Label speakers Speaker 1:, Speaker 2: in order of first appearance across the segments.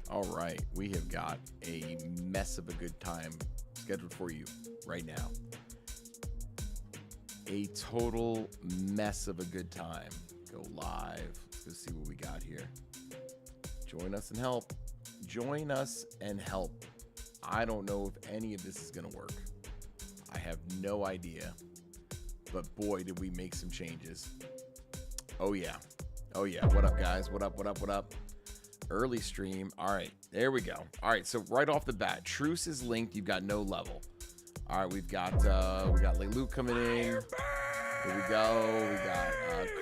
Speaker 1: All right, we have got a mess of a good time scheduled for you right now. A total mess of a good time. Go live. Let's go see what we got here. Join us and help. Join us and help. I don't know if any of this is going to work. I have no idea. But boy, did we make some changes. Oh, yeah. Oh, yeah. What up, guys? What up, what up, what up? Early stream. All right, there we go. All right, so right off the bat, Truce is linked. You've got no level. All right, we got Leluke coming in. Here we go. We got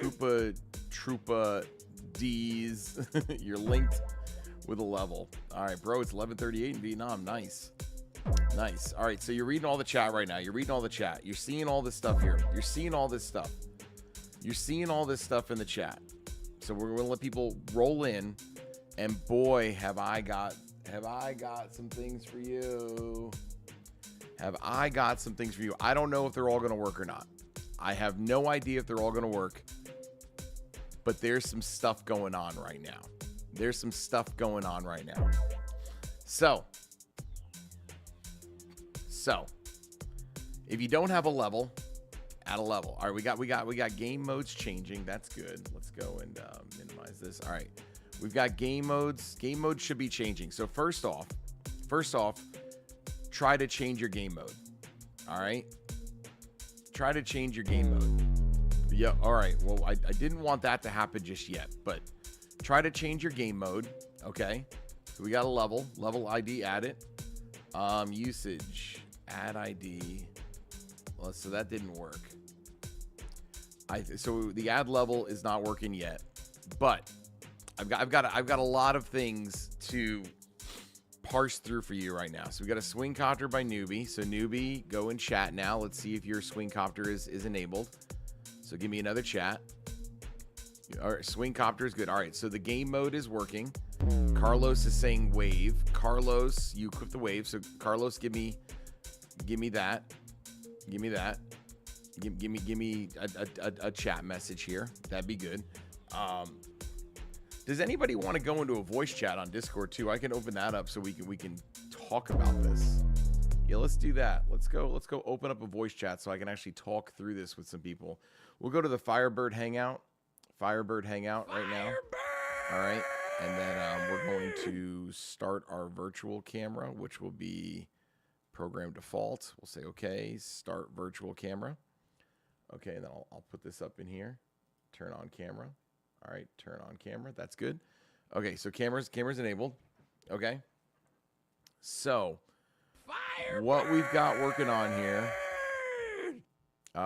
Speaker 1: Koopa Troopa D's. You're linked with a level. All right, bro, it's 11:38 in Vietnam. Nice. Nice. All right, so you're reading all the chat right now. You're reading all the chat. You're seeing all this stuff here. You're seeing all this stuff. You're seeing all this stuff in the chat. So we're going to let people roll in. And boy, have I got some things for you. Have I got some things for you. I don't know if they're all going to work or not. I have no idea if they're all going to work. But there's some stuff going on right now. There's some stuff going on right now. So, if you don't have a level, add a level. All right, we got game modes changing. That's good. Let's go and minimize this. All right. We've got game modes. Game modes should be changing. So first off, try to change your game mode. All right. Try to change your game mode. Yeah. All right. Well, I didn't want that to happen just yet, but try to change your game mode. Okay. So we got a level ID, add it. Usage, add ID. Well, so that didn't work. So the add level is not working yet, but I've got a lot of things to parse through for you right now. So we got a swing copter by Newbie. So Newbie, go in chat now. Let's see if your swing copter is enabled. So give me another chat. All right, swing copter is good. All right, so the game mode is working. Carlos is saying wave. Carlos, you equip the wave. So Carlos, give me that. Give me that. Give me a chat message here. That'd be good. Does anybody want to go into a voice chat on Discord too? I can open that up so we can talk about this. Yeah, let's do that. Let's go open up a voice chat so I can actually talk through this with some people. We'll go to the Firebird Hangout. Firebird Hangout right now. All right. And then we're going to start our virtual camera, which will be program default. We'll say, okay, start virtual camera. Okay, and then I'll put this up in here. Turn on camera. All right, turn on camera. That's good. Okay, so camera's enabled. Okay. So, what we've got working on here,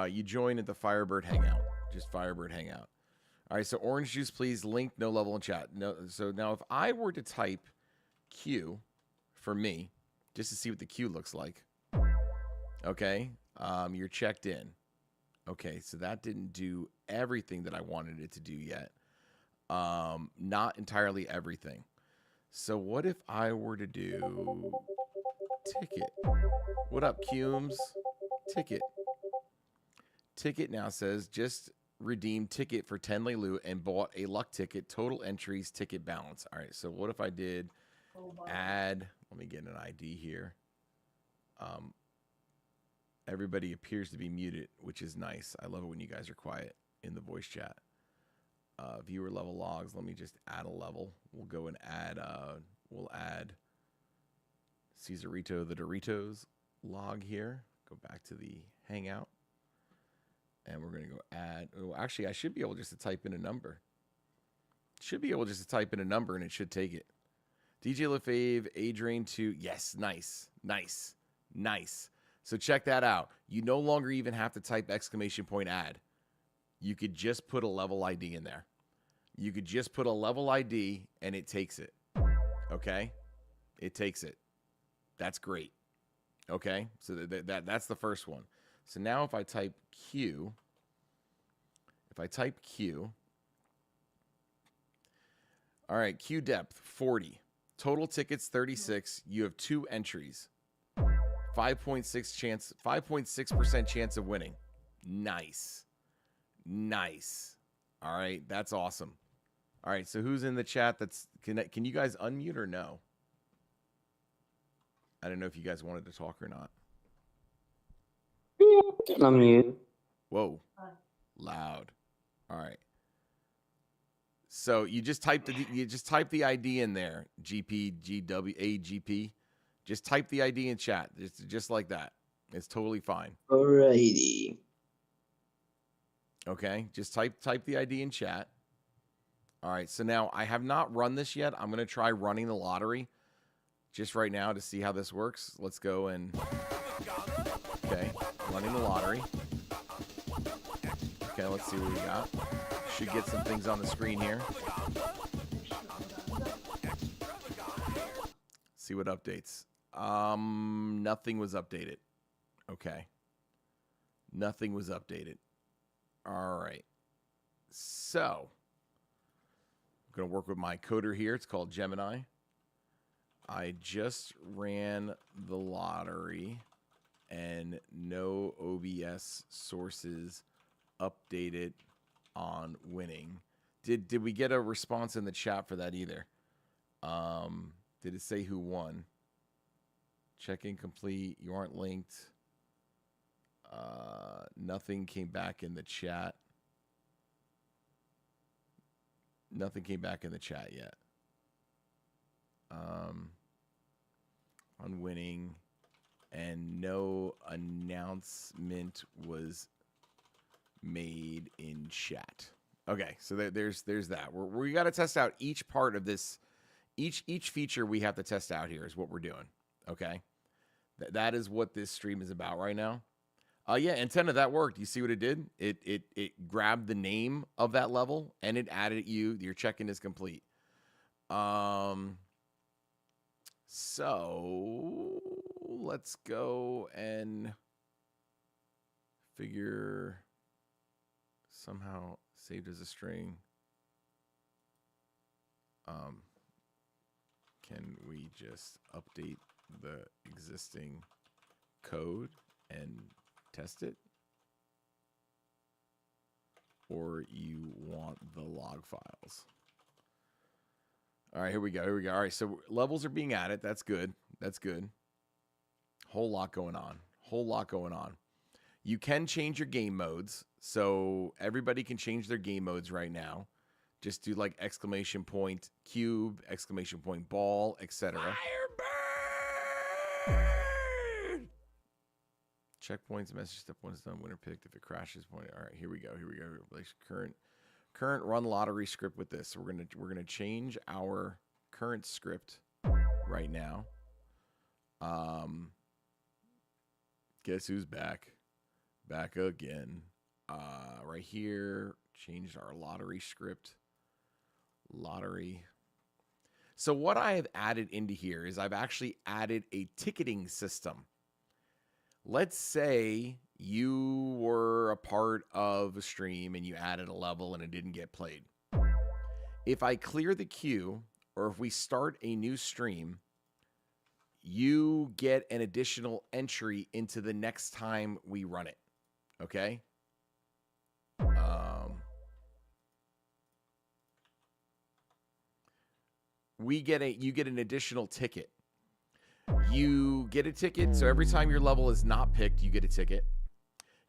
Speaker 1: you join at the Firebird Hangout. Just Firebird Hangout. All right, so orange juice, please. Link, no level in chat. No. So now if I were to type Q for me, just to see what the Q looks like. Okay, you're checked in. Okay, so that didn't do everything that I wanted it to do yet. Not entirely everything. So what if I were to do ticket? What up, Cumes? Ticket. Ticket now says just redeemed ticket for 10 Lelu and bought a luck ticket. Total entries, ticket balance. All right, so what if I did add, let me get an ID here. Everybody appears to be muted, which is nice. I love it when you guys are quiet in the voice chat. Viewer level logs. Let me just add a level. We'll go and add, we'll add Caesarito the Doritos log here. Go back to the Hangout. And we're going to go add, oh, actually, I should be able just to type in a number. Should be able just to type in a number and it should take it. DJ LaFave, Adrian 2. Yes, nice, nice, nice. So check that out. You no longer even have to type exclamation point add. You could just put a level ID in there. You could just put a level ID and it takes it. Okay? It takes it. That's great. Okay? So that's the first one. So now if I type Q, all right, Q depth 40. Total tickets 36. You have 2 entries. 5.6% chance of winning. Nice. Nice. All right, that's awesome. All right, so who's in the chat? Can you guys unmute or no? I don't know if you guys wanted to talk or not.
Speaker 2: Yeah, I'm mute.
Speaker 1: Whoa, loud. All right. So you just type the ID in there. GPGWAGP. Just type the ID in chat. It's just like that. It's totally fine.
Speaker 2: Alrighty.
Speaker 1: Okay. Just type the ID in chat. All right. So now I have not run this yet. I'm gonna try running the lottery just right now to see how this works. Let's go and okay, running the lottery. Okay, let's see what we got. Should get some things on the screen here. See what updates. Nothing was updated. Okay. Nothing was updated. All right. So, I'm going to work with my coder here. It's called Gemini. I just ran the lottery and no OBS sources updated on winning. Did we get a response in the chat for that either? Did it say who won? Check incomplete. You aren't linked. Nothing came back in the chat. Nothing came back in the chat yet. On winning, and no announcement was made in chat. Okay, so there's that. We got to test out each part of this. Each feature we have to test out here is what we're doing. Okay, that is what this stream is about right now. Yeah, antenna, that worked. You see what it did? It grabbed the name of that level and it added your check-in is complete. So let's go and figure somehow saved as a string. Can we just update the existing code and test it? Or you want the log files? All right, here we go. All right, so levels are being added. That's good. Whole lot going on. You can change your game modes. So everybody can change their game modes right now. Just do like exclamation point cube, exclamation point ball, etc. Firebird! Checkpoints, message step 1 is done, winner picked. If it crashes, point. All right, here we go. Replace current run lottery script with this. So we're gonna change our current script right now. Guess who's back? Back again. Right here, changed our lottery script. Lottery. So what I have added into here is I've actually added a ticketing system. Let's say you were a part of a stream and you added a level and it didn't get played. If I clear the queue, or if we start a new stream, you get an additional entry into the next time we run it. Okay? You get an additional ticket. You get a ticket, so every time your level is not picked, you get a ticket.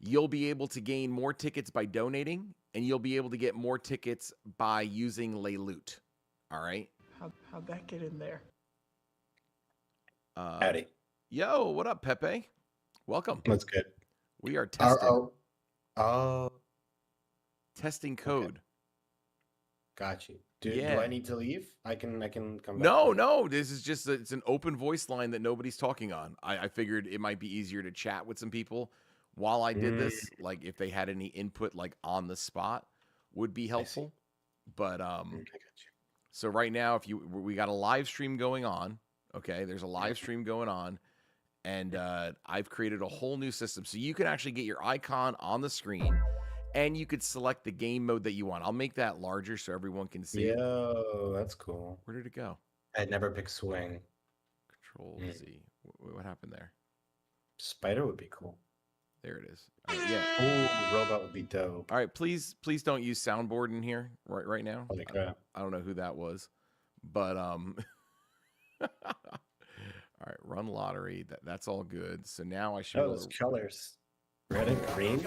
Speaker 1: You'll be able to gain more tickets by donating, and you'll be able to get more tickets by using Lay Loot. All right?
Speaker 3: How'd that get in there?
Speaker 4: Howdy.
Speaker 1: Yo, what up, Pepe? Welcome.
Speaker 4: That's good.
Speaker 1: We are testing. Testing code.
Speaker 4: Okay. Got you. Do
Speaker 1: Yeah.
Speaker 4: I need to leave? I can come back.
Speaker 1: No. This is just it's an open voice line that nobody's talking on. I figured it might be easier to chat with some people while I did this. Like if they had any input, like on the spot, would be helpful. But
Speaker 4: I got you.
Speaker 1: so right now, we got a live stream going on. Okay, there's a live stream going on, and I've created a whole new system, so you can actually get your icon on the screen. And you could select the game mode that you want. I'll make that larger so everyone can see.
Speaker 4: Yo, that's cool.
Speaker 1: Where did it go?
Speaker 4: I'd never pick swing.
Speaker 1: Control Z. What happened there?
Speaker 4: Spider would be cool.
Speaker 1: There it is. All right, yeah.
Speaker 4: Oh, robot would be dope.
Speaker 1: All right, please don't use soundboard in here right now.
Speaker 4: Holy crap.
Speaker 1: I don't know who that was, but all right, Run lottery. That's all good. So now I should.
Speaker 4: Oh, those colors. Red and green.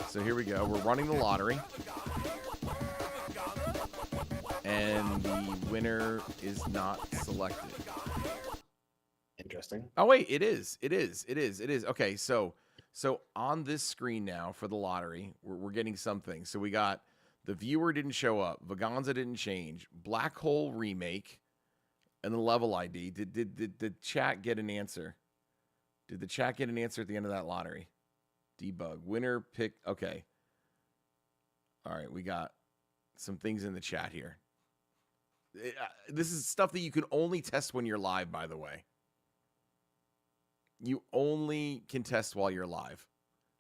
Speaker 1: So here we go. We're running the lottery. And the winner is not selected.
Speaker 4: Interesting.
Speaker 1: Oh, wait. It is. Okay, so on this screen now for the lottery, we're getting something. So we got the viewer didn't show up. Vaganza didn't change. Black Hole remake. And the level ID. Did the chat get an answer? Did the chat get an answer at the end of that lottery? Debug. Winner pick. Okay. All right. We got some things in the chat here. This is stuff that you can only test when you're live, by the way. You only can test while you're live.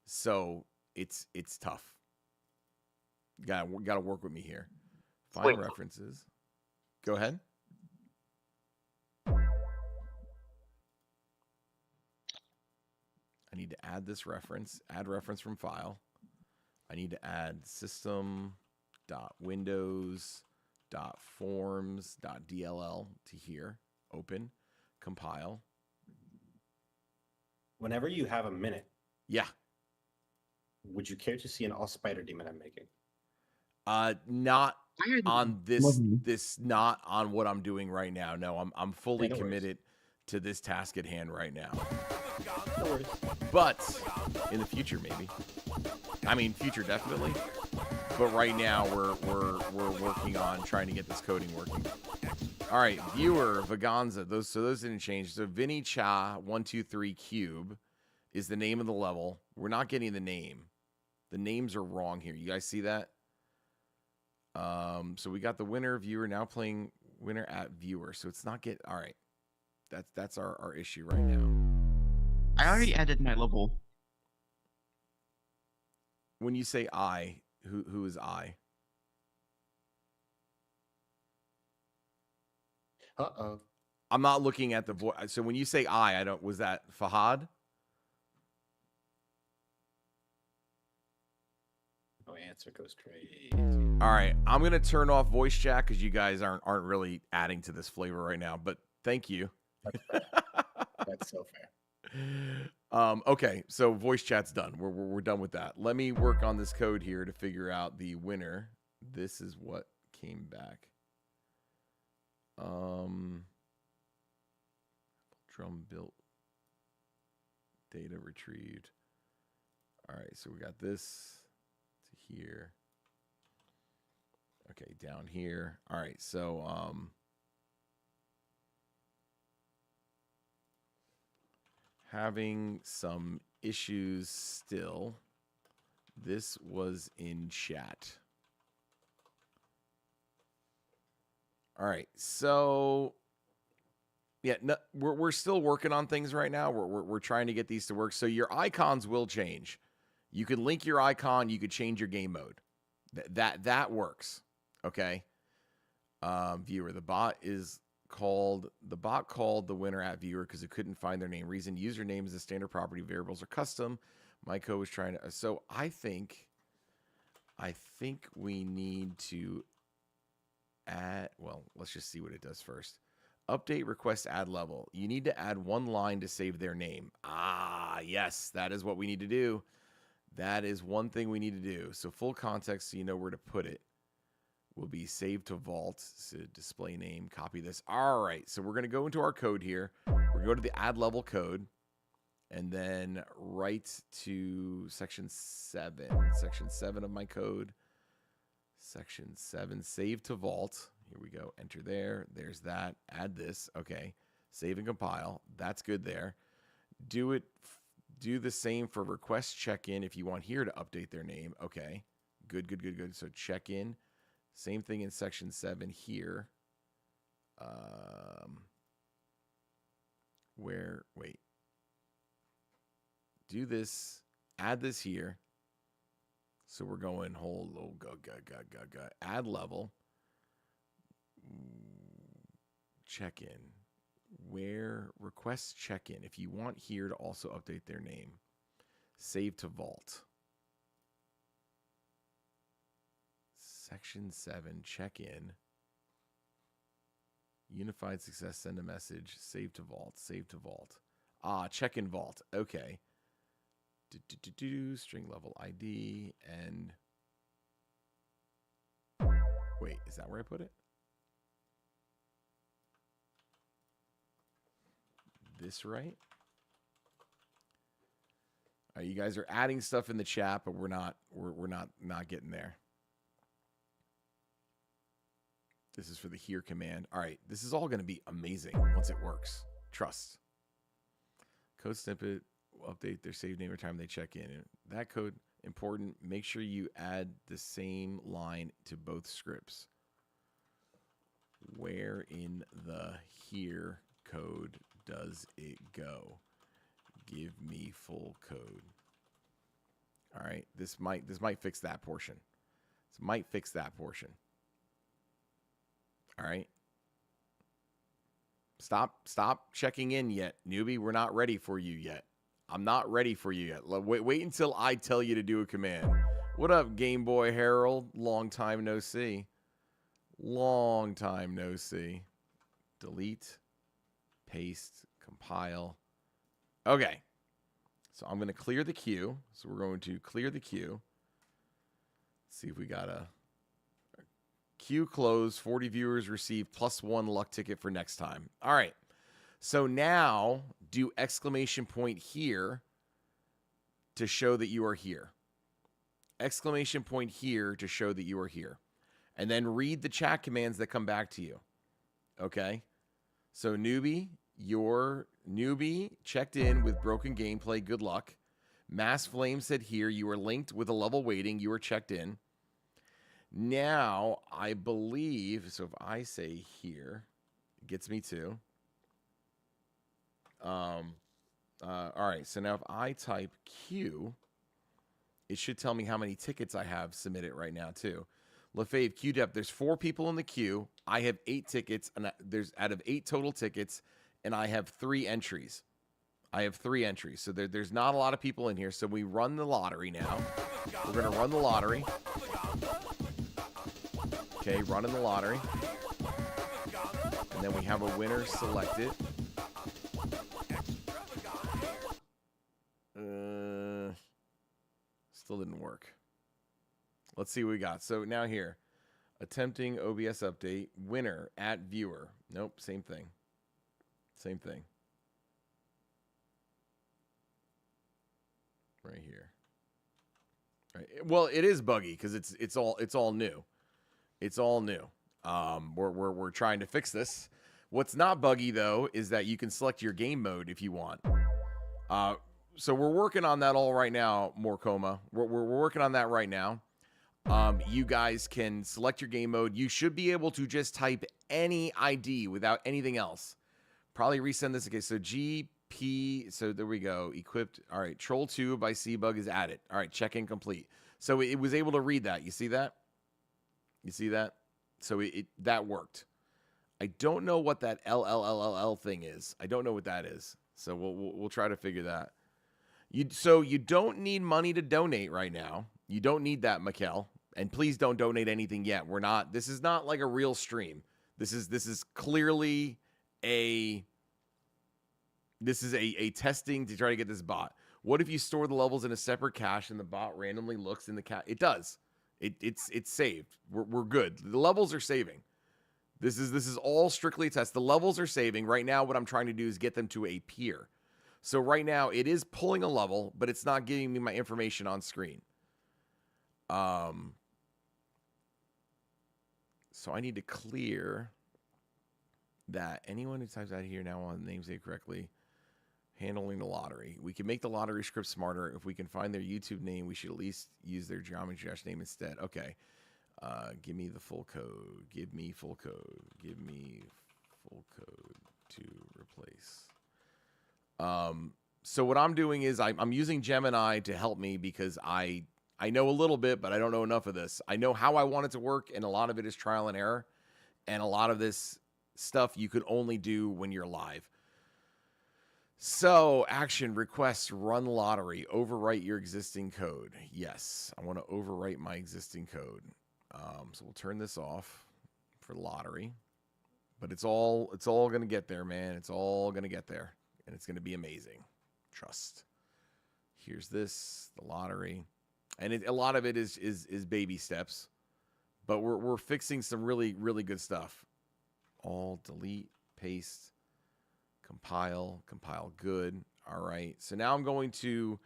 Speaker 1: So it's tough. Got to work with me here. Find references. Go ahead. I need to add this reference, add reference from file. I need to add system.windows.forms.dll to here. Open, compile.
Speaker 4: Whenever you have a minute,
Speaker 1: Yeah.
Speaker 4: would you care to see an all spider demon I'm making?
Speaker 1: Not on this, not on what I'm doing right now. No, I'm fully
Speaker 4: no worries.
Speaker 1: committed to this task at hand right now.
Speaker 4: No worries.
Speaker 1: But in the future, maybe. I mean, future definitely. But right now, we're working on trying to get this coding working. All right, viewer Vaganza. Those didn't change. So Vinny Cha 123 Cube is the name of the level. We're not getting the name. The names are wrong here. You guys see that? So we got the winner viewer now playing winner at viewer. So it's not all right. That's our issue right now.
Speaker 5: I already added my level.
Speaker 1: When you say I, who is I?
Speaker 4: Uh-oh.
Speaker 1: I'm not looking at the voice. So when you say I don't. Was that Fahad?
Speaker 4: No answer goes straight.
Speaker 1: All right, I'm gonna turn off voice chat because you guys aren't really adding to this flavor right now. But thank you.
Speaker 4: That's so fair.
Speaker 1: Okay, so voice chat's done. We're done with that. Let me work on this code here to figure out the winner. This is what came back. Drum built data retrieved. All right, so we got this to here. Okay, down here. All right, so having some issues still. This was in chat. All right, so yeah, no, we're still working on things right now. We're trying to get these to work. So your icons will change. You could link your icon. You could change your game mode. That works. Okay. Viewer, the bot called the winner at viewer because it couldn't find their name. Reason: username is a standard property. Variables are custom. Myco was trying to. So I think we need to add. Well, let's just see what it does first. Update request add level. You need to add one line to save their name. Ah, yes, that is what we need to do. That is one thing we need to do. So full context, so you know where to put it, will be saved to vault. So display name, copy this. All right, so we're going to go into our code here. We're going to go to the add level code and then write to section 7. Section 7 of my code. Section 7, save to vault. Here we go. Enter there. There's that. Add this. Okay. Save and compile. That's good there. Do the same for request check-in if you want here to update their name. Okay. Good. So check-in. Same thing in section 7 here. Do this. Add this here. So we're going add level. Check-in. Where request check-in. If you want here to also update their name. Save to vault. Section 7 check-in. Unified success, send a message, save to vault, save to vault. Ah, check in vault. Okay. String level ID and wait, is that where I put it? This right? All right, you guys are adding stuff in the chat, but we're not getting there. This is for the here command. All right, this is all going to be amazing once it works. Trust. Code snippet will update their save name every time they check in. That code, important. Make sure you add the same line to both scripts. Where in the here code does it go? Give me full code. All right, this might fix that portion. This might fix that portion. All right. Stop checking in yet, newbie. We're not ready for you yet. I'm not ready for you yet. Wait until I tell you to do a command. What up, Game Boy Herald? Long time no see. Long time no see. Delete, paste, compile. Okay. So I'm going to clear the queue. So we're going to clear the queue. Let's see if we got a queue closed. 40 viewers receive +1 luck ticket for next time. All right. So now do exclamation point here to show that you are here. Exclamation point here to show that you are here. And then read the chat commands that come back to you. Okay. So newbie, your newbie checked in with broken gameplay. Good luck. Mass Flame said here you are linked with a level waiting. You are checked in. Now, I believe, so if I say here, it gets me to. All right, so now if I type Q, it should tell me how many tickets I have submitted right now too. LaFave, Q Dep, there's 4 people in the queue. I have 8 tickets, and there's out of 8 total tickets, and I have 3 entries. I have 3 entries, so there's not a lot of people in here. So we run the lottery now. We're gonna run the lottery. Okay, running the lottery. And then we have a winner selected. Still didn't work. Let's see what we got. So now here, attempting OBS update, winner at viewer. Nope, same thing. Same thing. Right here. Right. Well, it is buggy because it's all new. It's all new. We're trying to fix this. What's not buggy though is that you can select your game mode if you want. So we're working on that all right now, Morcoma. We're working on that right now. You guys can select your game mode. You should be able to just type any ID without anything else. Probably resend this. Okay, so GP. So there we go. Equipped. All right. Troll 2 by Cbug is added. All right. Check-in complete. So it was able to read that. You see that? You see that? So that worked. I don't know what that LLLL thing is. I don't know what that is. So we'll try to figure that. So you don't need money to donate right now. You don't need that, Mikkel. And please don't donate anything yet. This is not like a real stream. This is clearly a testing to try to get this bot. What if you store the levels in a separate cache and the bot randomly looks in the cache? It does. It's saved. We're good. The levels are saving. This is all strictly a test. The levels are saving. Right now, what I'm trying to do is get them to a peer. So right now, it is pulling a level, but it's not giving me my information on screen. So I need to clear that. Anyone who types out here now on namesake correctly, handling the lottery. We can make the lottery script smarter. If we can find their YouTube name, we should at least use their Geometry Dash name instead. Okay. Give me the full code. Give me full code. Give me full code to replace. So what I'm doing is I'm using Gemini to help me because I know a little bit, but I don't know enough of this. I know how I want it to work, and a lot of it is trial and error. And a lot of this stuff you could only do when you're live. So, action, request, run lottery, overwrite your existing code. Yes, I want to overwrite my existing code. So we'll turn this off for lottery. But it's all going to get there, man. It's all going to get there, and it's going to be amazing. Trust. Here's this, the lottery, and a lot of it is baby steps, but we're fixing some really good stuff. All delete, paste, compile, good. All right. So now I'm going to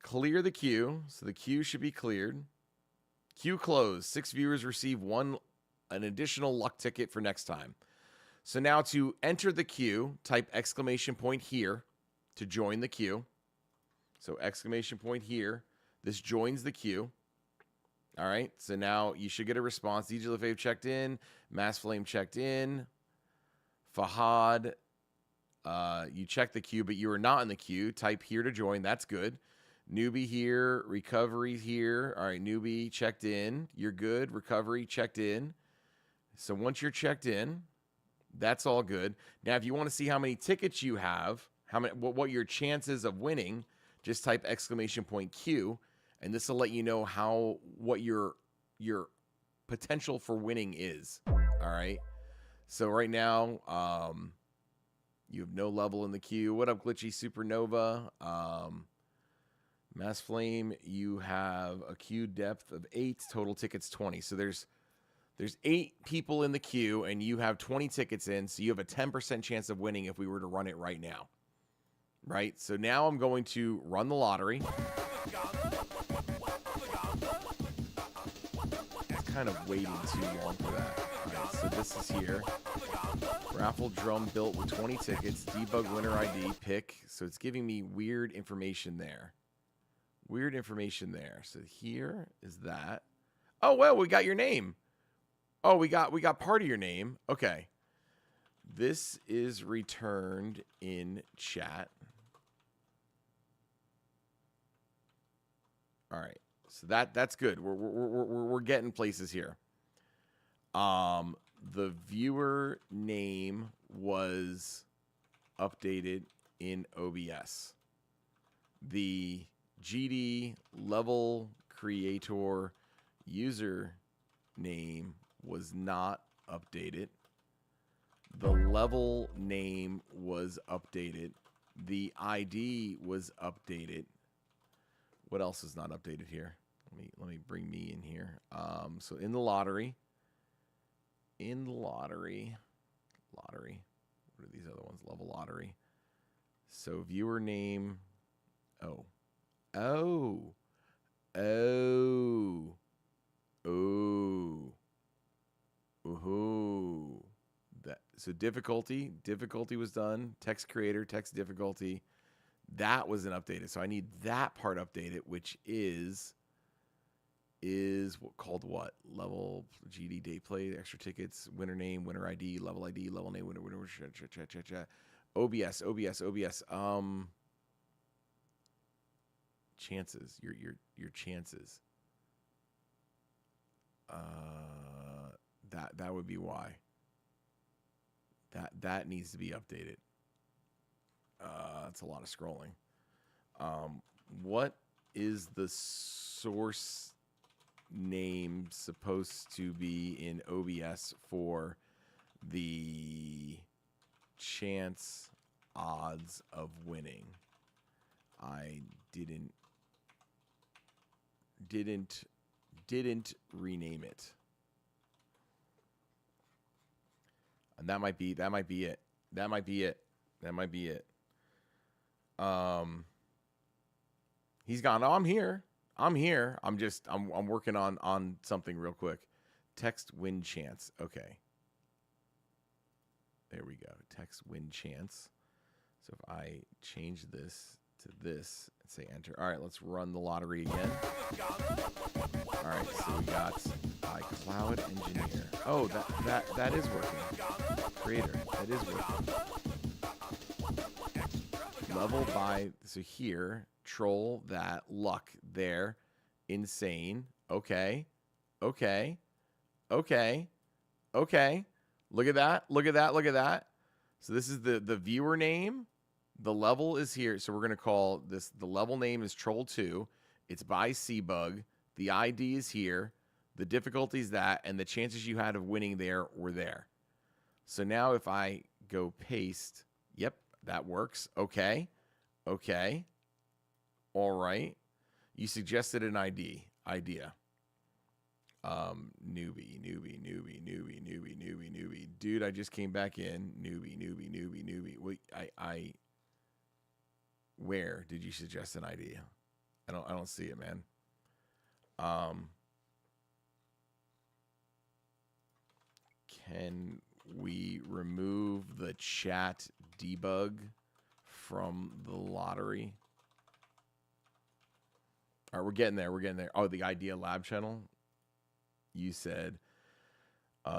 Speaker 1: clear the queue. So the queue should be cleared. Queue closed. 6 viewers receive an additional luck ticket for next time. So now to enter the queue, type exclamation point here to join the queue. So exclamation point here. This joins the queue. All right. So now you should get a response. DJ LaFave checked in. Mass Flame checked in. Fahad, you checked the queue, but you are not in the queue. Type here to join. That's good. Newbie here. Recovery here. All right. Newbie checked in. You're good. Recovery checked in. So once you're checked in, that's all good. Now, if you want to see how many tickets you have, what your chances of winning, just type exclamation point Q, and this will let you know what your potential for winning is. All right. So right now, you have no level in the queue. What up, Glitchy Supernova? Mass Flame, you have a queue depth of 8, total tickets 20. So there's 8 people in the queue, and you have 20 tickets in, so you have a 10% chance of winning if we were to run it right now. Right? So now I'm going to run the lottery. It's kind of waiting too long for that. All right, so this is here. Raffle drum built with 20 tickets. Debug winner ID. Pick. So it's giving me weird information there. Weird information there. So here is that. Oh, well, we got your name. Oh, we got part of your name. Okay. This is returned in chat. All right. So that's good. We're getting places here. The viewer name was updated in OBS. The GD level creator user name was not updated. The level name was updated. The ID was updated. What else is not updated here? Let me bring me in here. So in the lottery. What are these other ones? Level lottery. So viewer name. Ooh. So difficulty was done. Text creator, text difficulty. That wasn't updated. So I need that part updated, which is called what? Level GD date play, extra tickets, winner name, winner ID, level name, winner, chat. OBS. Chances. Your chances. That would be why. That needs to be updated. That's a lot of scrolling. What is the source name supposed to be in OBS for the chance odds of winning? I didn't rename it. And that might be it. He's gone. Oh, I'm here. I'm working on something real quick. Text win chance. Okay. There we go. Text win chance. So if I change this to this and say enter. All right, let's run the lottery again. All right, so we got Cloud Engineer. Oh, that is working. Creator, that is working. Level by, so here, troll that, luck there, insane. Okay. Look at that. So this is the viewer name. The level is here. So we're going to call this, the level name is Troll2. It's by Cbug. The ID is here. The difficulty is that, and the chances you had of winning there were there. So now if I go paste, yep, that works. Okay. Okay. All right. You suggested an idea. Newbie. Dude, I just came back in. Newbie. Wait, where did you suggest an idea? I don't see it, man. Can we remove the chat debug from the lottery? All right, we're getting there. Oh, the Idea Lab channel. You said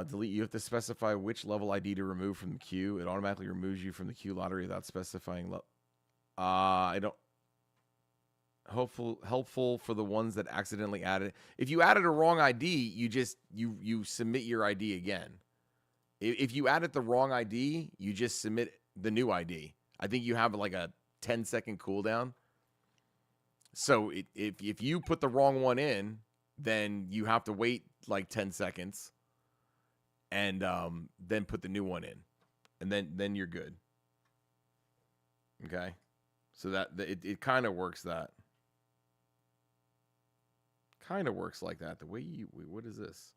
Speaker 1: delete. You have to specify which level ID to remove from the queue. It automatically removes you from the queue lottery without specifying. I don't. Helpful for the ones that accidentally added. If you added a wrong ID, you submit your ID again. If you added the wrong ID, you just submit the new ID. I think you have like a 10-second cooldown. So if you put the wrong one in, then you have to wait like 10 seconds and then put the new one in. And then you're good. Okay? So that it kind of works that. Kind of works like that. The way you... What is this?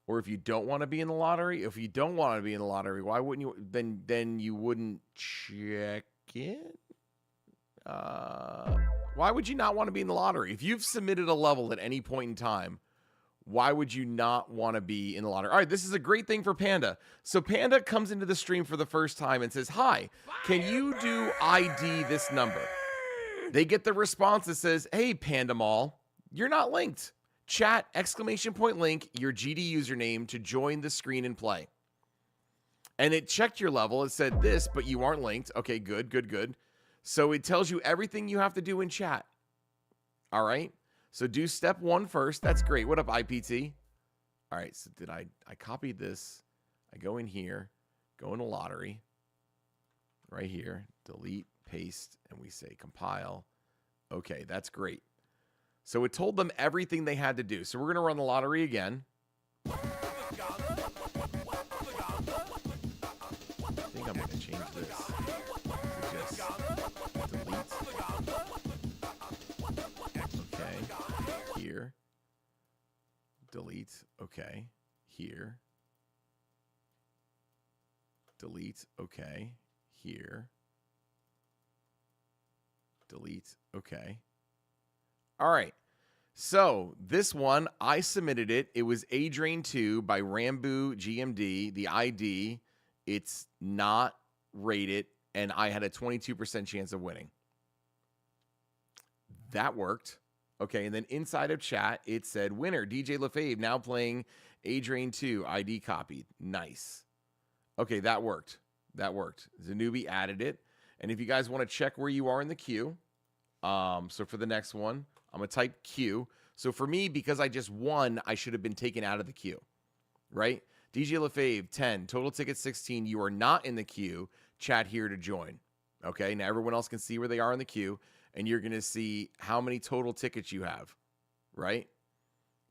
Speaker 1: Or if you don't want to be in the lottery, why wouldn't you? Then you wouldn't check in. Why would you not want to be in the lottery? If you've submitted a level at any point in time, why would you not want to be in the lottery? All right, this is a great thing for Panda. So Panda comes into the stream for the first time and says, "Hi, can you do ID this number?" They get the response that says, "Hey, Panda Mall, you're not linked. Chat, ! Link, your GD username to join the screen and play." And it checked your level. It said this, but you aren't linked. Okay, good. So it tells you everything you have to do in chat. All right. So do step 1 first. That's great. What up, IPT? All right. So I copied this. I go in here, go into lottery, right here, delete, paste, and we say compile. Okay, that's great. So it told them everything they had to do. So we're going to run the lottery again. I think I'm going to change this to just delete. Okay. Here. Delete. Okay. Here. Delete. Okay. Here. Delete. Okay. All right. So this one, I submitted it. It was A-Drain 2 by Rambo GMD. The ID, it's not rated, and I had a 22% chance of winning. That worked. Okay, and then inside of chat, it said, winner, DJ LaFave, now playing A-Drain 2, ID copied. Nice. Okay, that worked. Zanubi added it. And if you guys want to check where you are in the queue, so for the next one, I'm going to type Q. So for me, because I just won, I should have been taken out of the queue, right? DJ LaFave, 10. Total ticket 16. You are not in the queue. Chat here to join. Okay, now everyone else can see where they are in the queue, and you're going to see how many total tickets you have, right?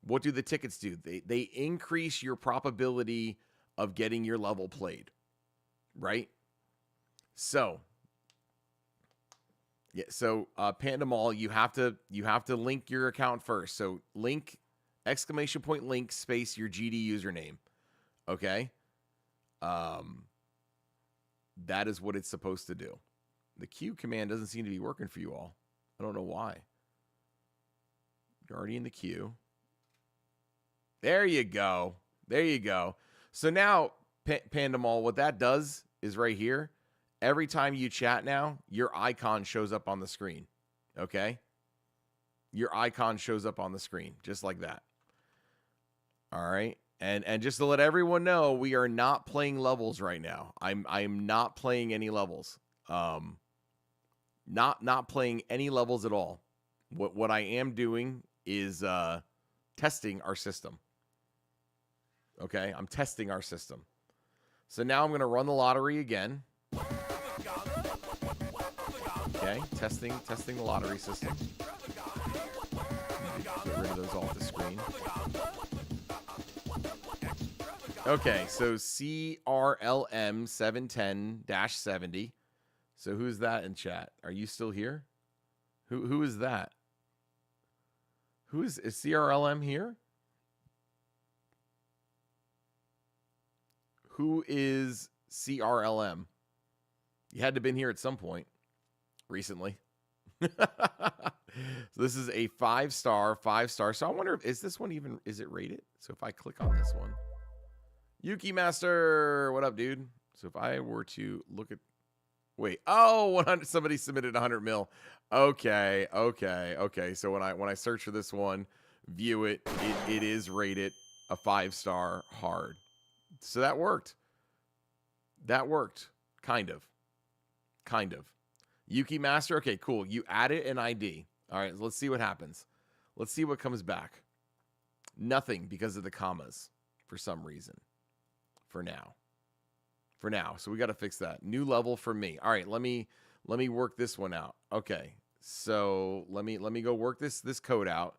Speaker 1: What do the tickets do? They increase your probability of getting your level played, right? So... yeah, so Panda Mall, you have to link your account first. So link, ! Link space your GD username. Okay? That is what it's supposed to do. The Q command doesn't seem to be working for you all. I don't know why. You're already in the queue. There you go. So now, Panda Mall, what that does is right here. Every time you chat now, your icon shows up on the screen, okay? Your icon shows up on the screen, just like that. All right? And just to let everyone know, we are not playing levels right now. I'm not playing any levels. Not playing any levels at all. What I am doing is testing our system. Okay? I'm testing our system. So now I'm going to run the lottery again. Okay, testing the lottery system. Get rid of those off the screen. Okay, so CRLM 710-70. So who's that in chat? Are you still here? Who is that? Is CRLM here? Who is CRLM? You had to have been here at some point recently. So this is a 5-star. So I wonder if, is this one even, is it rated? So if I click on this one, Yuki Master, what up, dude? So if I were to look at, wait, oh, 100, somebody submitted 100 mil. Okay. So when I search for this one, view it, it is rated a 5-star hard. So that worked. Kind of. Yuki Master. Okay, cool. You added an ID. All right, let's see what happens. Let's see what comes back. Nothing because of the commas for some reason. For now. So we got to fix that. New level for me. All right, let me work this one out. Okay. So let me go work this code out,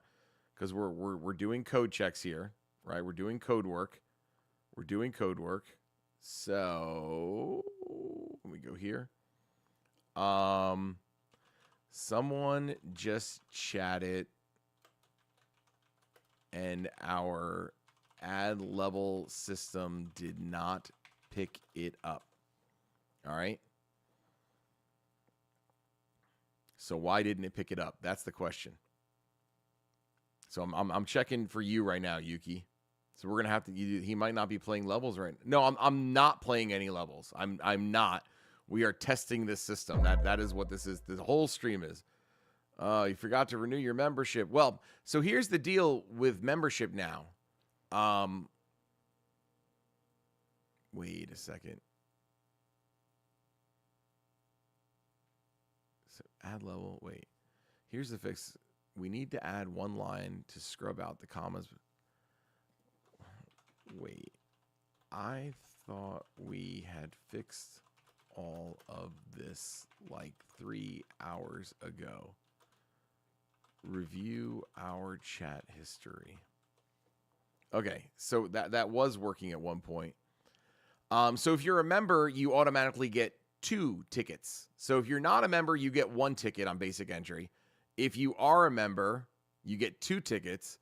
Speaker 1: because we're doing code checks here, right? We're doing code work. So let me go here. Someone just chatted and our add level system did not pick it up. All right. So why didn't it pick it up? That's the question. So I'm checking for you right now, Yuki. So we're gonna have to. He might not be playing levels right now. No, I'm not playing any levels. I'm not. We are testing this system. That is what this is. The whole stream is. You forgot to renew your membership. Well, so here's the deal with membership now. Wait a second. So add level. Wait. Here's the fix. We need to add one line to scrub out the commas. Wait. I thought we had fixed all of this like 3 hours ago. Review our chat history. Okay, so that was working at one point. So if you're a member, you automatically get 2 tickets. So if you're not a member, you get 1 ticket on basic entry. If you are a member, you get 2 tickets.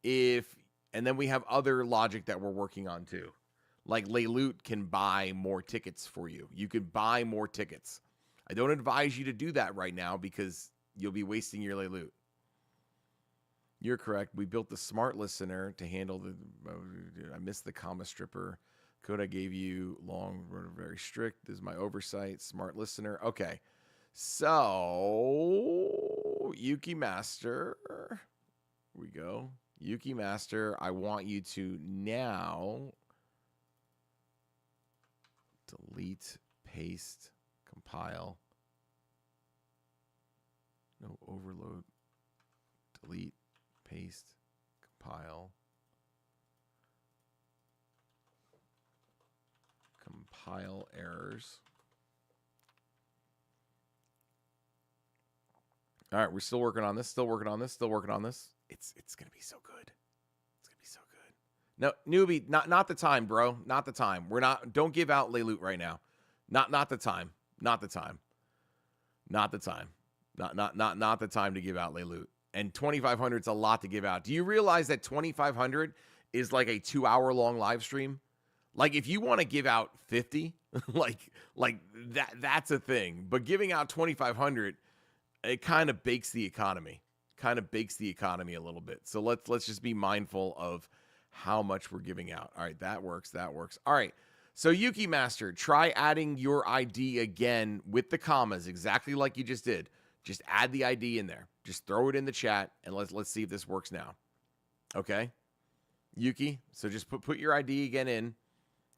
Speaker 1: And then we have other logic that we're working on too. Like Leloot can buy more tickets for you. You could buy more tickets. I don't advise you to do that right now because you'll be wasting your Leloot. You're correct. We built the smart listener to handle the... I missed the comma stripper. Code I gave you long, very strict. This is my oversight. Smart listener. Okay. So, Yuki Master. Here we go. Yuki Master, I want you to now delete, paste, compile. No overload. Delete, paste, compile. Compile errors. All right, we're still working on this. It's going to be so good. No, newbie, not the time, bro. Not the time. Don't give out Leloot right now. Not the time. Not the time to give out Leloot. And 2,500 is a lot to give out. Do you realize that 2,500 is like a 2-hour-long live stream? Like if you want to give out 50, like that's a thing. But giving out 2,500, it kind of bakes the economy. A little bit. So let's just be mindful of how much we're giving out. All right, that works. All right. So Yuki Master, try adding your ID again with the commas, exactly like you just did. Just add the ID in there. Just throw it in the chat and let's see if this works now. Okay? Yuki, so just put your ID again in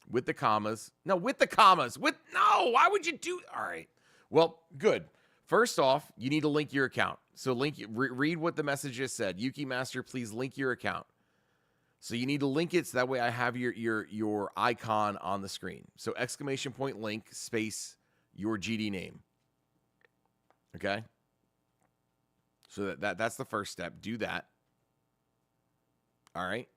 Speaker 1: with the commas. No, with the commas. No, why would you do? All right. Well, good. First off, you need to link your account. So read what the message just said. Yuki Master, please link your account. So you need to link it so that way I have your icon on the screen. So ! link space your GD name. Okay? So that's the first step. Do that. All right.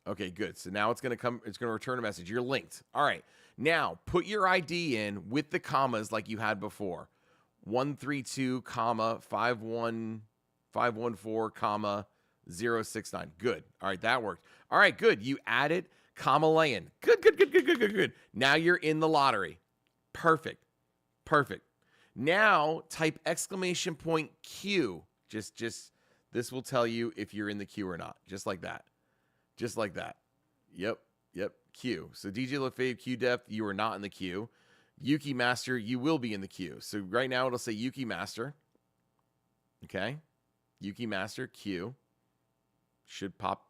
Speaker 1: Okay, good. So now it's going to return a message. You're linked. All right. Now put your ID in with the commas like you had before. 132, comma, 514, comma, 069. Good. All right, that worked. All right, good. You added comma Layan. Good. Now you're in the lottery. Perfect. Now type exclamation point Q. Just this will tell you if you're in the queue or not. Just like that. Yep. Q. So DJ LaFave, Q Depth, you are not in the queue. Yuki Master, you will be in the queue. So right now it'll say Yuki Master. Okay. Yuki Master, Q. Should pop.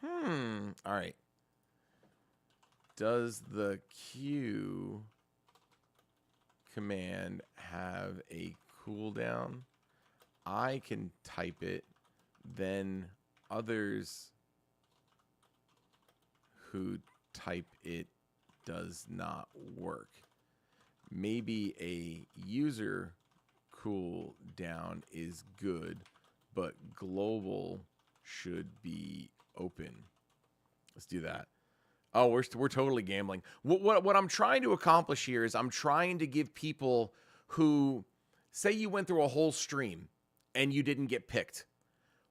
Speaker 1: All right. Does the Q command have a cooldown? I can type it, then others who type it does not work. Maybe a user cooldown is good, but global should be open. Let's do that. Oh, we're totally gambling. What I'm trying to accomplish here is I'm trying to give people who say you went through a whole stream and you didn't get picked.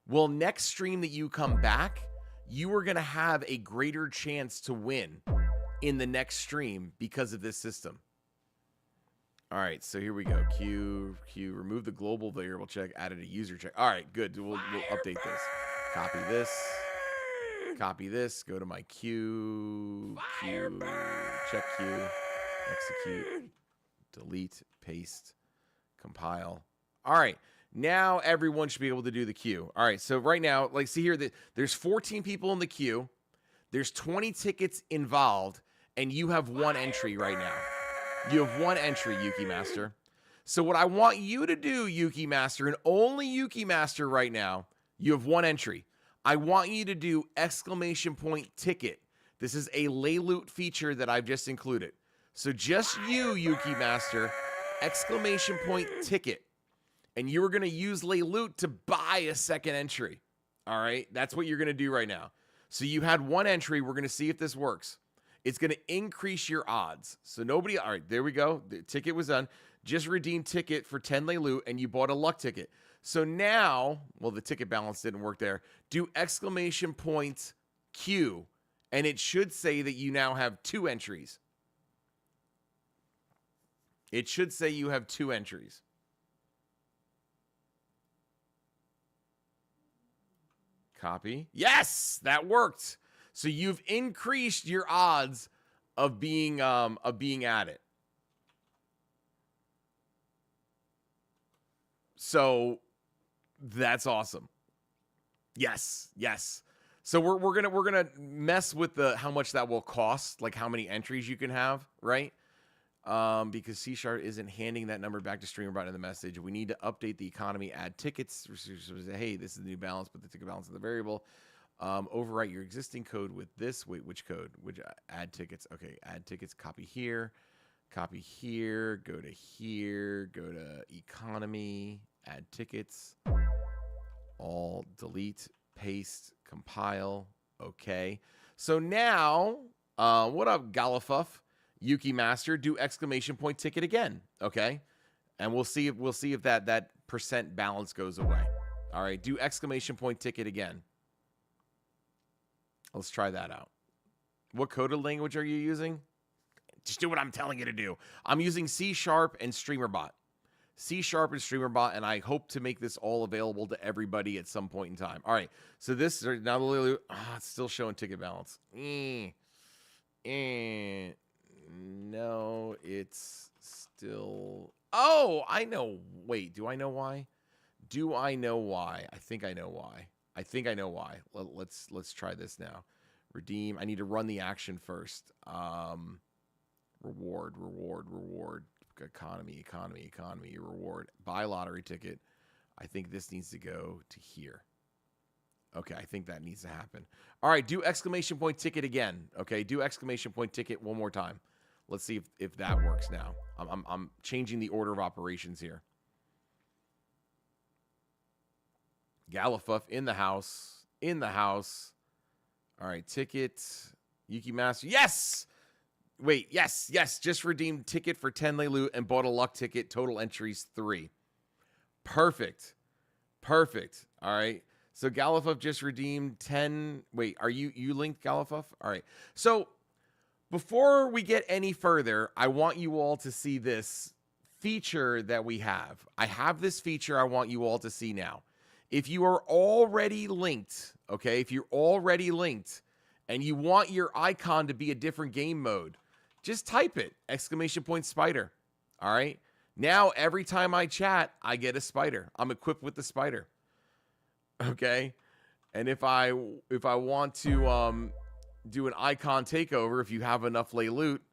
Speaker 1: Well, next stream that you come back, you are going to have a greater chance to win in the next stream because of this system. All right, so here we go. Q, remove the global variable check, added a user check. All right, good. We'll update this. Copy this. Go to my Q, check Q, execute, delete, paste, compile. All right. Now everyone should be able to do the queue. All right, so right now, like, see here, there's 14 people in the queue. There's 20 tickets involved, and you have one entry right now. You have one entry, Yuki Master. So what I want you to do, Yuki Master, and only Yuki Master right now, you have one entry. I want you to do exclamation point ticket. This is a lay loot feature that I've just included. So just you, Yuki Master, exclamation point ticket. And you are going to use lay loot to buy a second entry. All right, that's what you're going to do right now. So you had one entry. We're going to see if this works. It's going to increase your odds. So nobody, all right, there we go. The ticket was done. Just redeem ticket for 10 lay loot, and you bought a luck ticket. So now, well, the ticket balance didn't work there. Do exclamation point Q, and it should say that you now have 2 entries. It should say you have 2 entries. Copy. Yes, that worked. So you've increased your odds of being at it. So that's awesome. Yes. So we're gonna mess with the how much that will cost, like how many entries you can have, right? Because C# isn't handing that number back to StreamerBot in the message. We need to update the economy, add tickets. Hey, this is the new balance, but the ticket balance is the variable. Overwrite your existing code with this. Wait, which code? Which add tickets? Okay, add tickets. Copy here. Go to here. Go to economy. Add tickets. All delete. Paste. Compile. Okay. So now, what up, Galafuff? Yuki Master, do exclamation point ticket again. Okay, and we'll see if that percent balance goes away. All right, do exclamation point ticket again. Let's try that out. What coded language are you using? Just do what I'm telling you to do. I'm using C# and StreamerBot. C# and StreamerBot, and I hope to make this all available to everybody at some point in time. All right, so this now it's still showing ticket balance. No, it's still. Oh, I know. Wait, do I know why? I think I know why. Let's try this now. Redeem. I need to run the action first. Reward. Economy. Reward. Buy lottery ticket. I think this needs to go to here. Okay, I think that needs to happen. All right, do exclamation point ticket again. Okay, do exclamation point ticket one more time. Let's see if that works now. I'm changing the order of operations here. Galafuff in the house. In the house. All right, ticket. Yuki Master. Yes! Wait, yes. Just redeemed ticket for 10 lay loot and bought a luck ticket. Total entries 3. Perfect. All right. So Galafuff just redeemed 10. Wait, are you linked, Galafuff? All right. So before we get any further, I want you all to see this feature that we have. I have this feature I want you all to see now. If you are already linked, okay, if you're already linked and you want your icon to be a different game mode, just type it, ! Spider. All right. Now, every time I chat, I get a spider. I'm equipped with the spider. Okay. And if I want to do an icon takeover, if you have enough lay loot,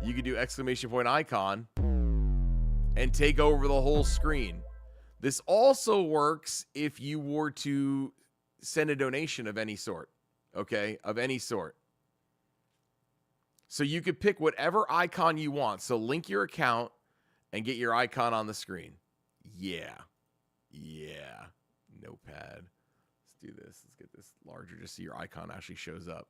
Speaker 1: you can do ! Icon and take over the whole screen. This also works if you were to send a donation of any sort. Okay? Of any sort. So you could pick whatever icon you want. So link your account and get your icon on the screen. Yeah. Notepad. Let's do this. Let's get this larger just so your icon actually shows up.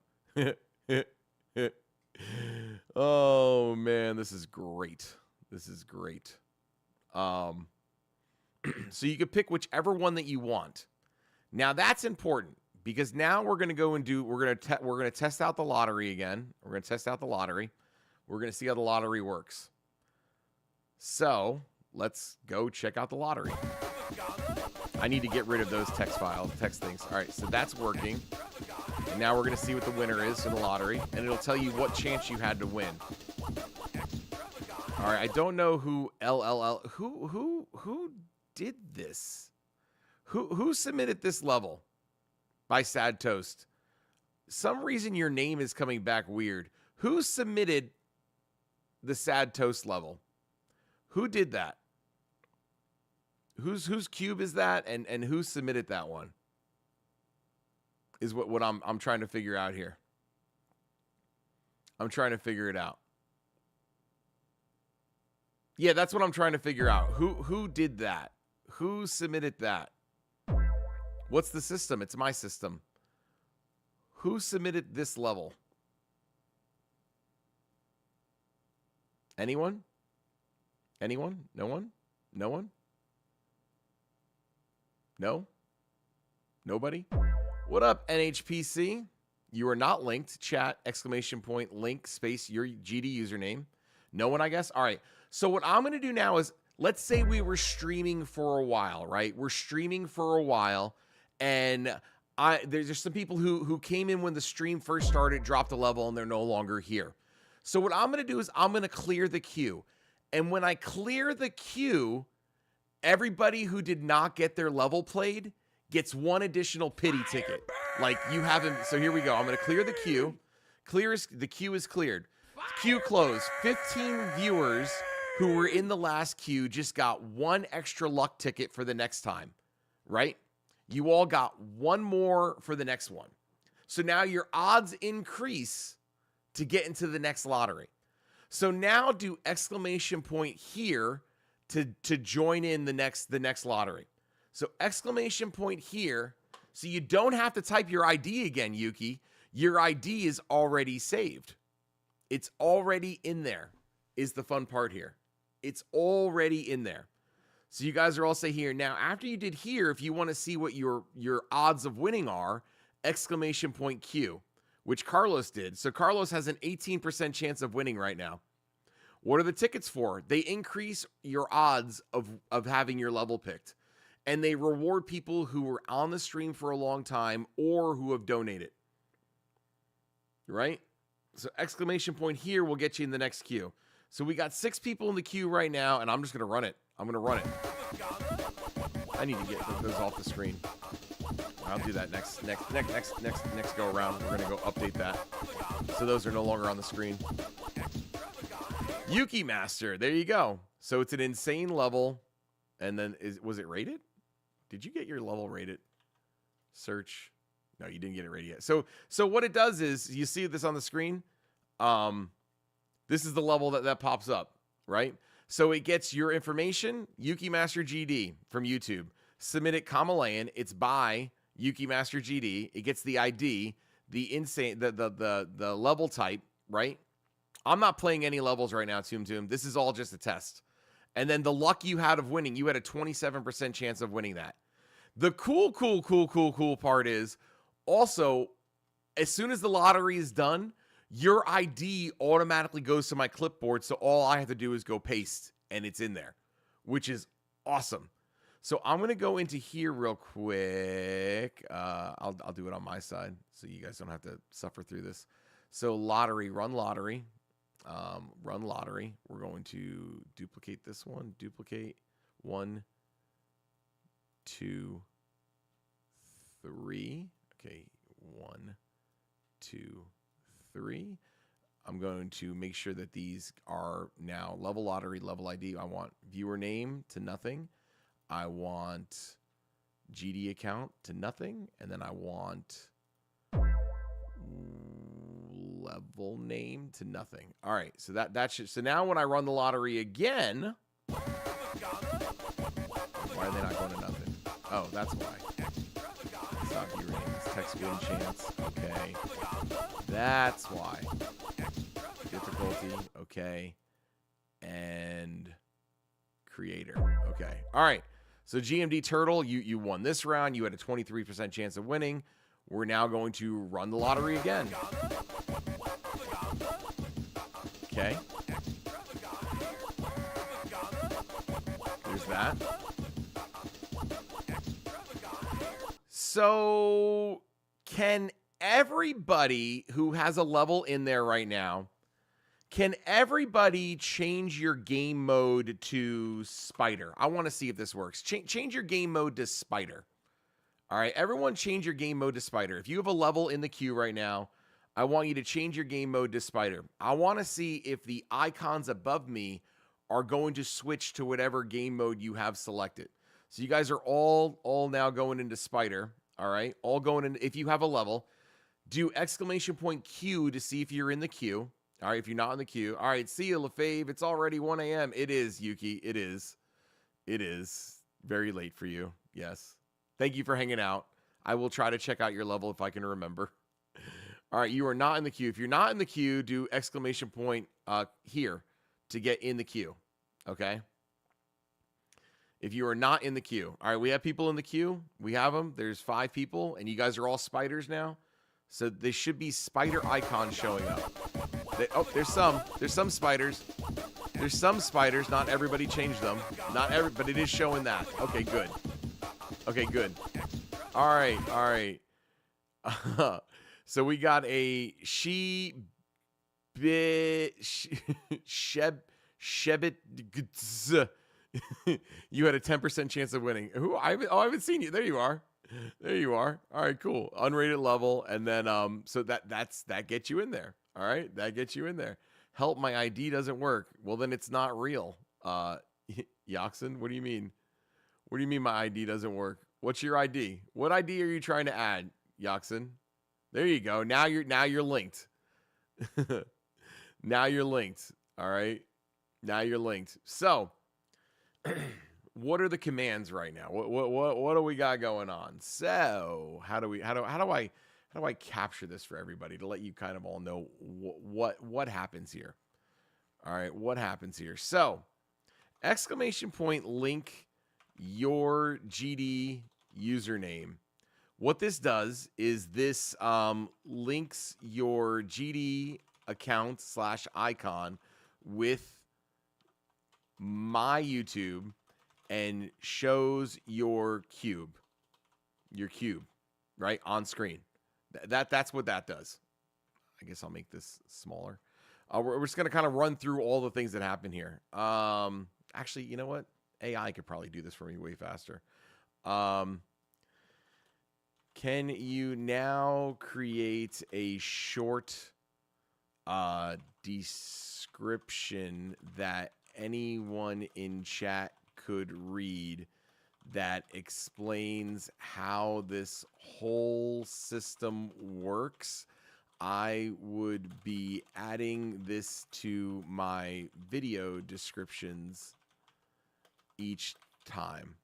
Speaker 1: Oh, man. This is great. So you could pick whichever one that you want. Now that's important because now we're going to go and we're going to test out the lottery again. We're going to test out the lottery. We're going to see how the lottery works. So let's go check out the lottery. I need to get rid of those text things. All right, so that's working. And now we're going to see what the winner is in the lottery, and it'll tell you what chance you had to win. All right, I don't know who who did this. Who submitted this level by Sad Toast? Some reason your name is coming back weird. Who submitted the Sad Toast level? Who did that? Whose cube is that, and who submitted that one? Is what I'm trying to figure out here. I'm trying to figure it out. Yeah, that's what I'm trying to figure out. Who did that? Who submitted that? What's the system? It's my system. Who submitted this level? Anyone? Anyone? No one? No one? No? Nobody? What up, NHPC? You are not linked. Chat, ! Link, space, your GD username. No one, I guess? All right. So what I'm going to do now is, let's say we were streaming for a while, right? We're streaming for a while, and there's some people who came in when the stream first started, dropped a level, and they're no longer here. So what I'm going to do is I'm going to clear the queue. And when I clear the queue, everybody who did not get their level played gets one additional pity ticket. Like you haven't. So here we go. I'm going to clear the queue. The queue is cleared. Queue closed. 15 viewers who were in the last queue just got one extra luck ticket for the next time, right? You all got one more for the next one. So now your odds increase to get into the next lottery. So now do ! Here to join in the next lottery. So ! Here. So you don't have to type your ID again, Yuki. Your ID is already saved. It's already in there, is the fun part here. It's already in there. So you guys are all say here. Now, after you did here, if you want to see what your odds of winning are, ! Q, which Carlos did. So Carlos has an 18% chance of winning right now. What are the tickets for? They increase your odds of having your level picked. And they reward people who were on the stream for a long time or who have donated. Right? So ! Here will get you in the next queue. So we got 6 people in the queue right now, and I'm just going to run it. I'm going to run it. I need to get those off the screen. I'll do that next go around. We're going to go update that. So those are no longer on the screen. Yuki Master. There you go. So it's an insane level. And then was it rated? Did you get your level rated? Search. No, you didn't get it rated yet. So what it does is, you see this on the screen? This is the level that pops up, right? So it gets your information, Yuki Master GD from YouTube. submit it Kamalayan. It's by Yuki Master GD. It gets the ID, the level type, right? I'm not playing any levels right now, Toom Toom. This is all just a test. And then the luck you had of winning, you had a 27% chance of winning that. The cool part is also, as soon as the lottery is done, your ID automatically goes to my clipboard. So all I have to do is go paste and it's in there, which is awesome. So I'm going to go into here real quick. I'll do it on my side so you guys don't have to suffer through this. So lottery, run lottery. Run lottery. We're going to duplicate this one. Duplicate 1, 2, 3. Okay, 1, 2, 3. I'm going to make sure that these are now level lottery, level ID. I want viewer name to nothing. I want GD account to nothing. And then I want level name to nothing. All right, so that should. So now when I run the lottery again, why are they not going to nothing? Oh, that's why. It's not viewer name. It's text win chance. Okay, that's why. Difficulty. Okay, and creator. Okay. All right. So GMD Turtle, you won this round. You had a 23% chance of winning. We're now going to run the lottery again. Okay. There's that. So, can everybody who has a level in there right now, can everybody change your game mode to Spider? I want to see if this works. Change your game mode to Spider. All right, everyone change your game mode to Spider. If you have a level in the queue right now, I want you to change your game mode to Spider. I want to see if the icons above me are going to switch to whatever game mode you have selected. So you guys are all now going into Spider, all right? All going in. If you have a level, do !Q to see if you're in the queue. All right, if you're not in the queue. All right, see you, LaFave. It's already 1 a.m. It is, Yuki. It is. It is. Very late for you. Yes. Thank you for hanging out. I will try to check out your level if I can remember. All right, you are not in the queue. If you're not in the queue, do ! Here to get in the queue. Okay? If you are not in the queue. All right, we have people in the queue. We have them. There's 5 people, and you guys are all spiders now. So there should be spider icons showing up. There's some. There's some spiders. There's some spiders. Not everybody changed them. But it is showing that. Okay, good. Okay, good. All right, all right. So we got a Shebit You had a 10% chance of winning. I haven't seen you. There you are. There you are. All right, cool. Unrated level, and then so that gets you in there. All right, that gets you in there. Help, my ID doesn't work. Well, then it's not real. Yoxin, what do you mean? What do you mean my ID doesn't work? What's your ID? What ID are you trying to add, Yoxin? There you go. Now you're linked. Now you're linked. All right. Now you're linked. So, what are the commands right now? What do we got going on? So, how do I capture this for everybody to let you kind of all know what happens here? All right, what happens here? So, link your GD username. What this does is this links your GD account /icon with my YouTube and shows your cube, right, on screen. That's what that does. I guess I'll make this smaller. We're just going to kind of run through all the things that happen here. Actually, you know what? AI could probably do this for me way faster. Can you now create a short description that anyone in chat could read that explains how this whole system works? I would be adding this to my video descriptions each time.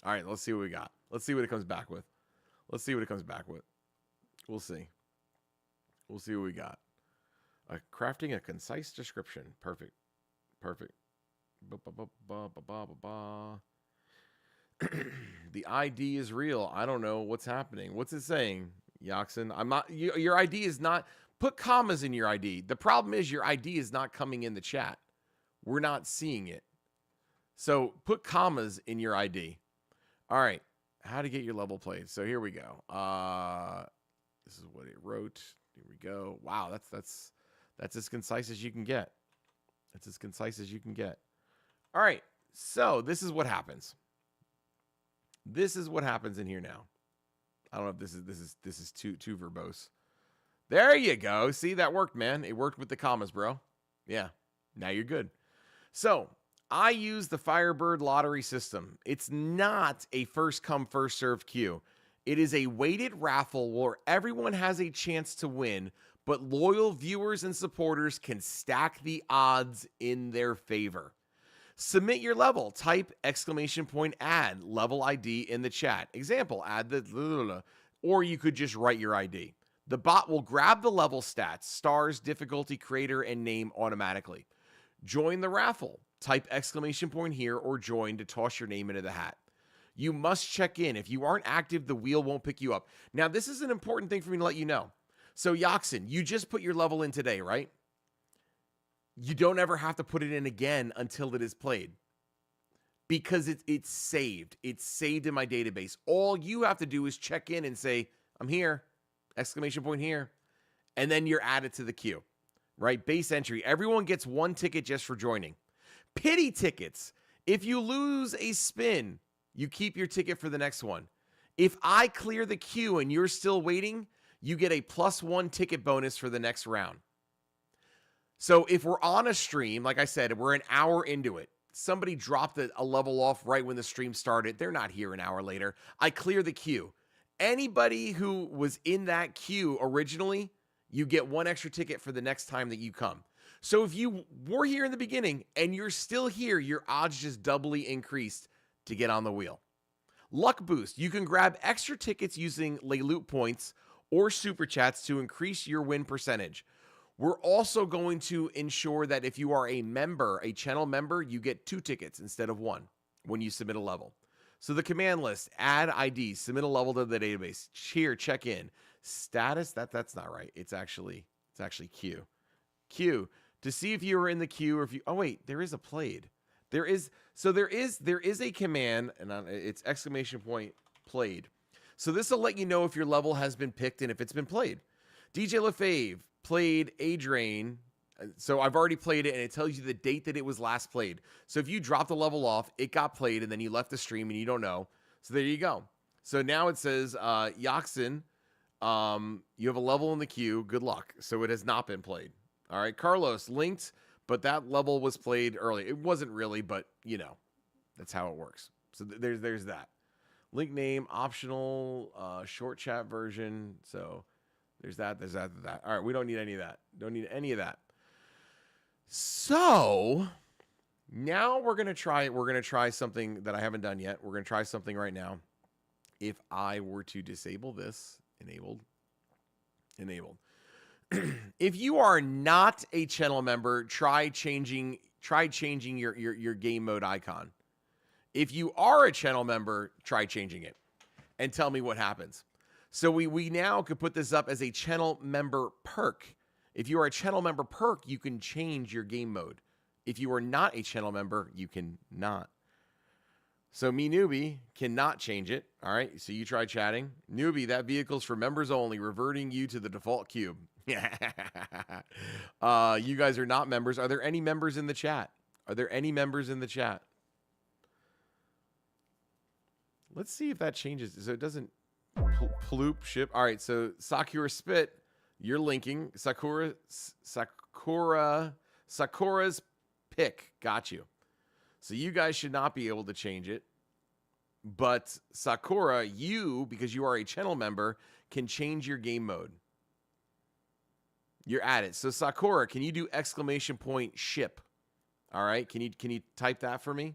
Speaker 1: All right, let's see what we got. Let's see what it comes back with. Let's see what it comes back with. We'll see. We'll see what we got. Crafting a concise description. Perfect. Perfect. The ID is real. I don't know what's happening. What's it saying, Yaxon? I'm not. Your ID is not. Put commas in your ID. The problem is your ID is not coming in the chat. We're not seeing it. So put commas in your ID. All right. How to get your level played. So here we go. This is what it wrote. Here we go. Wow, that's as concise as you can get. That's as concise as you can get. All right. So this is what happens. This is what happens in here now. I don't know if this is too verbose. There you go. See, that worked, man. It worked with the commas, bro. Yeah. Now you're good. So I use the Firebird lottery system. It's not a first come, first served queue. It is a weighted raffle where everyone has a chance to win, but loyal viewers and supporters can stack the odds in their favor. Submit your level. Type !add level ID in the chat. Example, add the, or you could just write your ID. The bot will grab the level stats, stars, difficulty, creator, and name automatically. Join the raffle. Type ! here or join to toss your name into the hat. You must check in. If you aren't active, the wheel won't pick you up. Now, this is an important thing for me to let you know. So, Yaxon, you just put your level in today, right? You don't ever have to put it in again until it is played. Because it's saved. It's saved in my database. All you have to do is check in and say, I'm here, ! here. And then you're added to the queue, right? Base entry. Everyone gets 1 ticket just for joining. Pity tickets. If you lose a spin, you keep your ticket for the next one. If I clear the queue and you're still waiting, you get a +1 ticket bonus for the next round. So if we're on a stream, like I said, we're an hour into it. Somebody dropped a level off right when the stream started. They're not here an hour later. I clear the queue. Anybody who was in that queue originally, you get 1 extra ticket for the next time that you come. So if you were here in the beginning and you're still here, your odds just doubly increased to get on the wheel. Luck boost. You can grab extra tickets using Leloot points or super chats to increase your win percentage. We're also going to ensure that if you are a member, a channel member, you get 2 tickets instead of 1 when you submit a level. So the command list, add ID, submit a level to the database. Here, check in. Status, that's not right. It's actually queue. Queue. To see if you were in the queue or if you, oh wait, there is a played. There is a command, and it's !played. So this will let you know if your level has been picked and if it's been played. DJ LaFave played Adrain. So I've already played it, and it tells you the date that it was last played. So if you dropped the level off, it got played, and then you left the stream and you don't know. So there you go. So now it says, Yaxon, you have a level in the queue. Good luck. So it has not been played. All right, Carlos linked, but that level was played early. It wasn't really, but you know, that's how it works. So there's that. Link name, optional, short chat version. So there's that. All right, we don't need any of that. Don't need any of that. So now we're gonna try something that I haven't done yet. We're gonna try something right now. If I were to disable this, enabled. If you are not a channel member, try changing your game mode icon. If you are a channel member, try changing it and tell me what happens. So we now could put this up as a channel member perk. If you are a channel member perk, you can change your game mode. If you are not a channel member, you cannot. So me newbie cannot change it. All right. So you try chatting. Newbie, that vehicle's for members only, reverting you to the default cube. You guys are not members. Are there any members in the chat? Let's see if that changes. So it doesn't ploop ship. All right. So Sakura Spit, you're linking. Sakura's pick. Got you. So you guys should not be able to change it. But Sakura, you, because you are a channel member, can change your game mode. You're at it. So Sakura, can you do !ship? All right. Can you type that for me?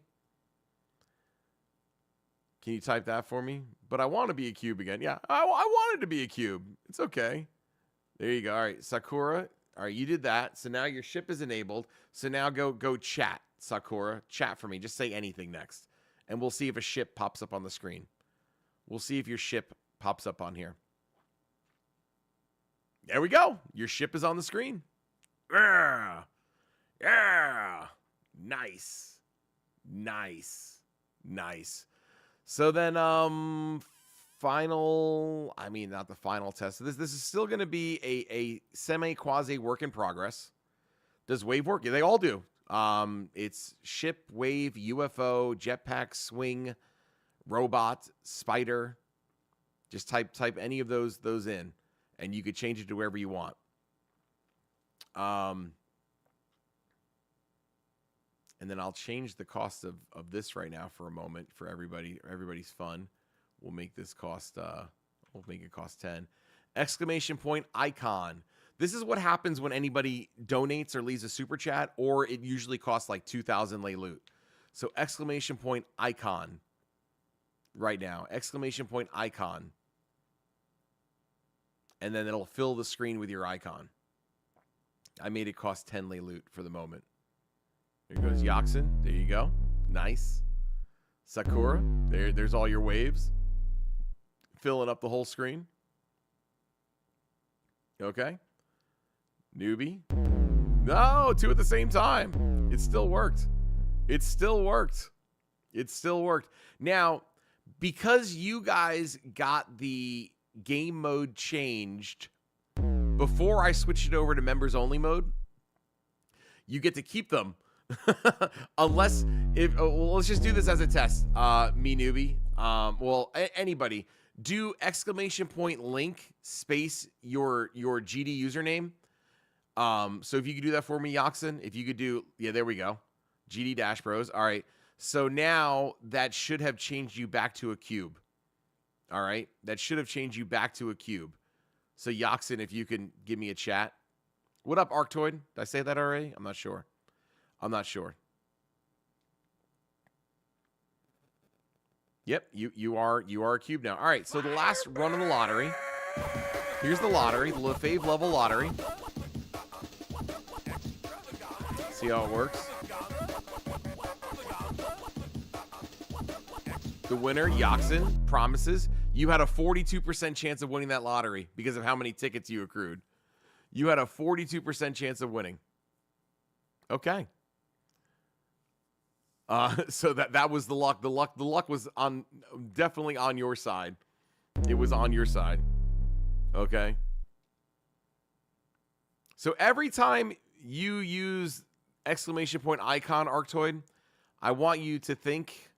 Speaker 1: Can you type that for me? But I want to be a cube again. Yeah, I wanted to be a cube. It's okay. There you go. All right, Sakura. All right, you did that. So now your ship is enabled. So now go chat, Sakura. Chat for me. Just say anything next. And we'll see if a ship pops up on the screen. We'll see if your ship pops up on here. There we go. Your ship is on the screen. Yeah. Yeah. Nice. Nice. Nice. So then, final, I mean, not the final test. This is still going to be a semi-quasi work in progress. Does wave work? Yeah, they all do. It's ship, wave, UFO, jetpack, swing, robot, spider. Just type any of those in, and you could change it to wherever you want. And then I'll change the cost of this right now for a moment for everybody's fun. We'll make this cost we'll make it cost 10. Exclamation point icon. This is what happens when anybody donates or leaves a super chat, or it usually costs like 2,000 lei loot. So exclamation point icon right now. Exclamation point icon. And then it'll fill the screen with your icon. I made it cost 10 lei loot for the moment. There goes Yaxin. There you go. Nice. Sakura. There's all your waves. Filling up the whole screen. Okay. Newbie. No, 2 at the same time. It still worked. It still worked. It still worked. Now, because you guys got the game mode changed before I switched it over to members only mode, you get to keep them. Unless well, let's just do this as a test. Me newbie. Anybody do exclamation point link space your GD username. So if you could do that for me, Yaxin, if you could do, yeah, there we go. GD Dash Bros. All right. So now that should have changed you back to a cube. All right. That should have changed you back to a cube. So Yaxin, if you can give me a chat. What up, Arctoid? Did I say that already? I'm not sure. Yep, you are a cube now. All right, so the last run of the lottery. Here's the lottery, the Lefebvre level lottery. See how it works. The winner, Yaxin, promises you had a 42% chance of winning that lottery because of how many tickets you accrued. You had a 42% chance of winning. Okay. So that was the luck. The luck was definitely on your side. It was on your side. Okay. So every time you use exclamation point icon, Arctoid, I want you to think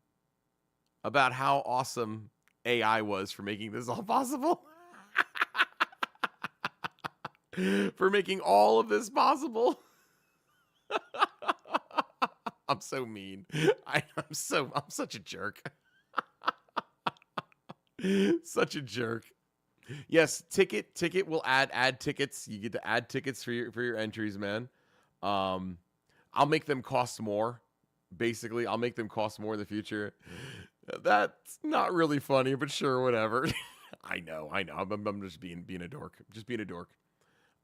Speaker 1: about how awesome AI was for making this all possible. For making all of this possible. I'm so mean. I'm such a jerk. Such a jerk. Yes, ticket will add tickets. You get to add tickets for your entries, man. I'll make them cost more. Basically, I'll make them cost more in the future. That's not really funny, but sure, whatever. I know. I'm just being a dork. Just being a dork.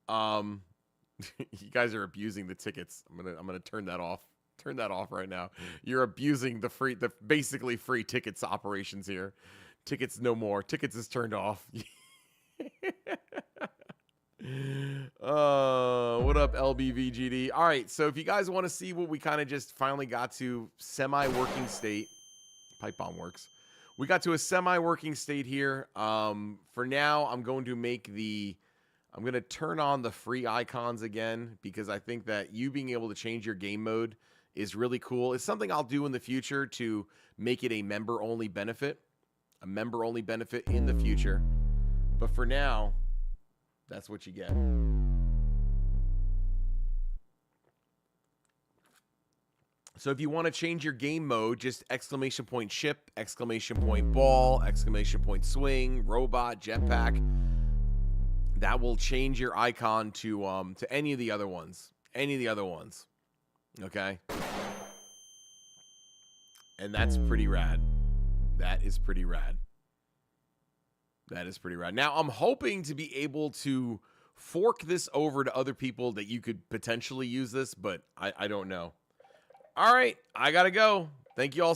Speaker 1: You guys are abusing the tickets. I'm gonna turn that off. Turn that off right now. You're abusing the basically free tickets operations here. Tickets no more. Tickets is turned off. What up, LBVGD? All right, so if you guys want to see what we kind of just finally got to semi-working state, pipe bomb works. We got to a semi-working state here. For now, I'm going to turn on the free icons again because I think that you being able to change your game mode is really cool. It's something I'll do in the future to make it a member-only benefit. A member-only benefit in the future. But for now, that's what you get. So if you want to change your game mode, just exclamation point ship, exclamation point ball, exclamation point swing, robot, jetpack. That will change your icon to any of the other ones. Any of the other ones. Okay? And that's pretty rad. That is pretty rad. That is pretty rad. Now, I'm hoping to be able to fork this over to other people that you could potentially use this, but I don't know. All right, I got to go. Thank you all